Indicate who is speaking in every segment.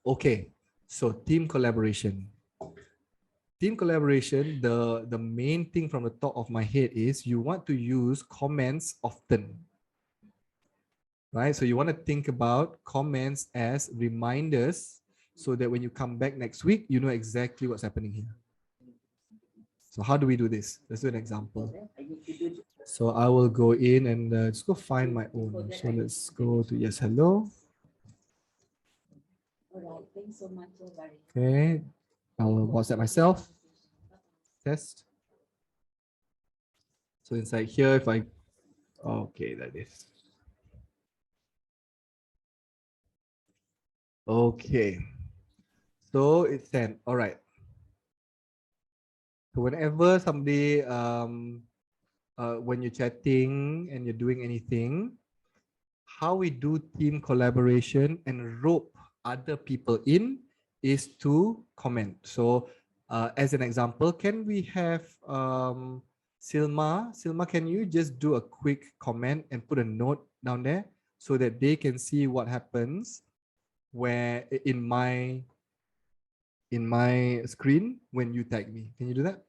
Speaker 1: Okay, so team collaboration. Team collaboration, the main thing from the top of my head is you want to use comments often, right? So you want to think about comments as reminders so that when you come back next week, you know exactly what's happening here. So how do we do this? Let's do an example. So I will go in and just go find my own. So let's go to YesHello. Okay, I'll WhatsApp myself. Test. So inside here, if I, okay, that is. Okay. So it's 10. All right. So whenever somebody, when you're chatting and you're doing anything, how we do team collaboration and rope other people in is to comment. So as an example, can we have Silma? Silma, can you just do a quick comment and put a note down there so that they can see what happens where in my screen when you tag me? Can you do that?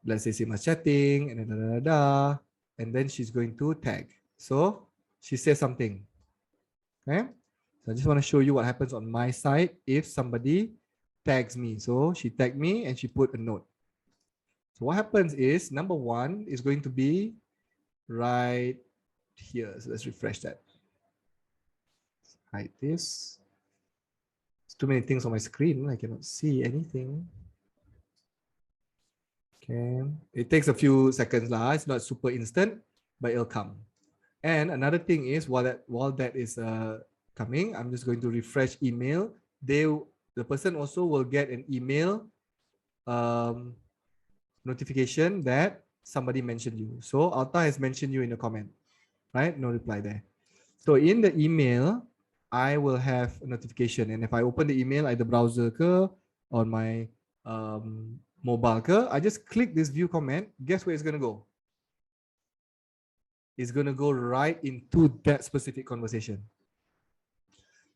Speaker 1: Let's say Silma's chatting and then she's going to tag. So she says something. Okay. So I just want to show you what happens on my side if somebody tags me. So she tagged me and she put a note. So what happens is number one is going to be right here. So let's refresh that. Hide this. There's too many things on my screen. I cannot see anything. Okay. It takes a few seconds. It's not super instant, but it'll come. And another thing is while that is coming, I'm just going to refresh email. The person also will get an email notification that somebody mentioned you. So Alta has mentioned you in the comment, right? No reply there. So in the email, I will have a notification. And if I open the email, either browser ke, on my mobile ke, I just click this view comment. Guess where it's going to go? It's going to go right into that specific conversation.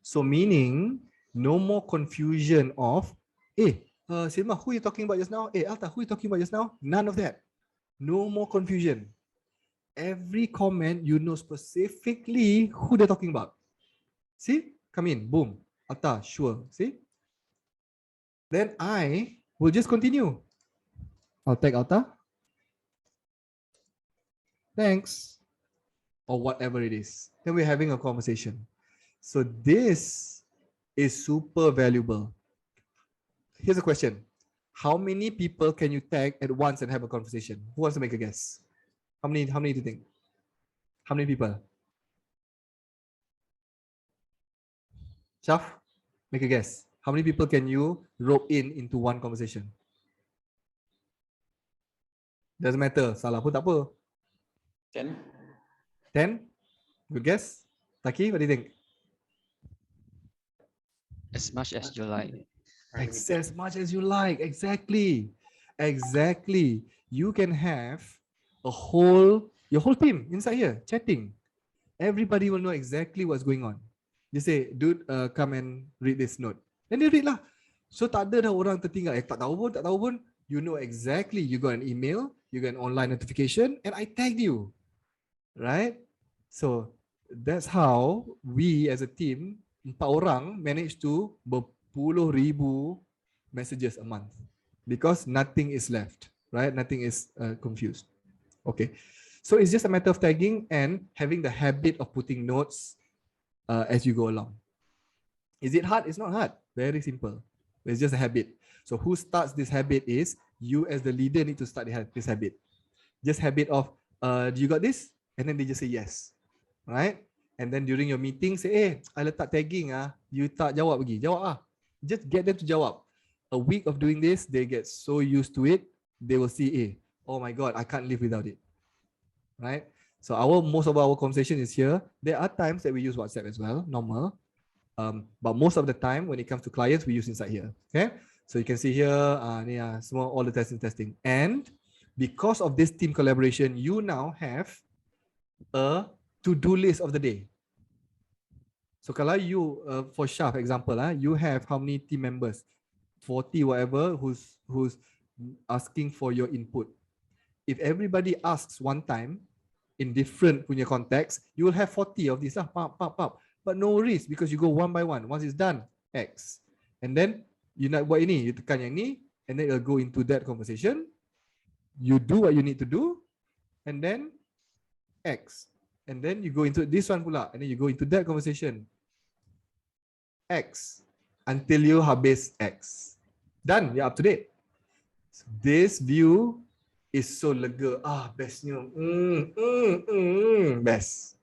Speaker 1: So meaning no more confusion of, Silma, who are you talking about just now? Alta, who are you talking about just now? None of that. No more confusion. Every comment, you know specifically who they're talking about. See? Come in, boom. Alta, sure. See? Then I will just continue. I'll tag Alta. Thanks. Or whatever it is. Then we're having a conversation. So this is super valuable. Here's a question. How many people can you tag at once and have a conversation? Who wants to make a guess? How many do you think? How many people? Shaf, make a guess. How many people can you rope into one conversation? Doesn't matter. Salah pun tak apa.
Speaker 2: 10.
Speaker 1: 10? Good guess. Taki, what do you think?
Speaker 3: As much as you like.
Speaker 1: As much as you like. Exactly. Exactly. You can have your whole team inside here chatting. Everybody will know exactly what's going on. Just say, dude, come and read this note. Then they read lah. So tak ada dah orang tertinggal. Tak tahu pun. You know exactly. You got an email, you got an online notification, and I tagged you. Right? So that's how we as a team, 4 orang manage to berpuluh ribu messages a month. Because nothing is left. Right? Nothing is confused. Okay. So it's just a matter of tagging and having the habit of putting notes as you go along. Is it hard? It's not hard. Very simple. It's just a habit. So who starts this habit is you as the leader need to start this habit. Just habit of, do you got this? And then they just say yes. Right? And then during your meeting, say, I letak tagging. You tak jawab lagi. Jawab . Just get them to jawab. A week of doing this, they get so used to it, they will see, oh my God, I can't live without it. Right? So most of our conversation is here. There are times that we use WhatsApp as well, normal. But most of the time, when it comes to clients, we use inside here. Okay, so you can see here, all the testing. And because of this team collaboration, you now have a to-do list of the day. So kalau you for Shaf example, you have how many team members? 40 whatever who's asking for your input. If everybody asks one time in different punya context, you will have 40 of these But no worries because you go one by one. Once it's done, X. And then you nak buat ini, you tekan yang ni, and then it'll go into that conversation. You do what you need to do, and then X. And then you go into this one pula, and then you go into that conversation. X until you habis X. Done, you're up to date. So this view is so lega. Bestnya. Best.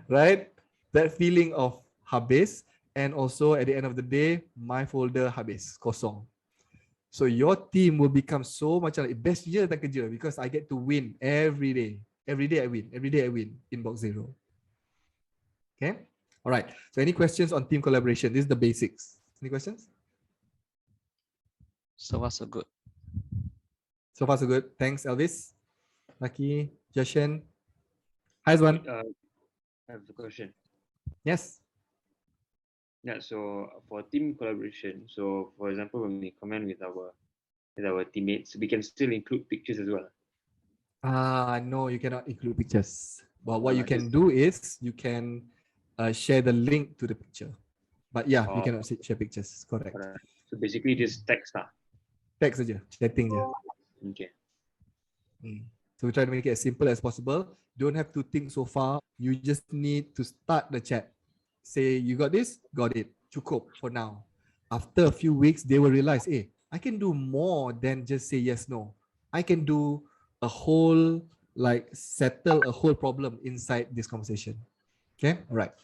Speaker 1: Right? That feeling of habis, and also at the end of the day, my folder habis, kosong. So your team will become so much like best year tak kerja because I get to win every day. Every day I win. Every day I win in box 0. Okay? All right. So any questions on team collaboration? This is the basics. Any questions?
Speaker 3: So far so good.
Speaker 1: So far so good. Thanks, Elvis. Lucky, Jashan. Hi, Azwan.
Speaker 2: I have a question.
Speaker 1: Yes.
Speaker 2: Yeah, so for team collaboration, so for example, when we comment with our teammates, we can still include pictures as well.
Speaker 1: No, you cannot include pictures. But what you can do is you can share the link to the picture. But yeah, you cannot share pictures. Correct.
Speaker 2: So basically, just text lah.
Speaker 1: Text saja, chatting je.
Speaker 2: Okay.
Speaker 1: So we try to make it as simple as possible. Don't have to think so far. You just need to start the chat. Say you got this, got it. Cukup for now. After a few weeks, they will realize, hey, I can do more than just say yes, no. I can do a whole, like settle a whole problem inside this conversation. Okay, all right.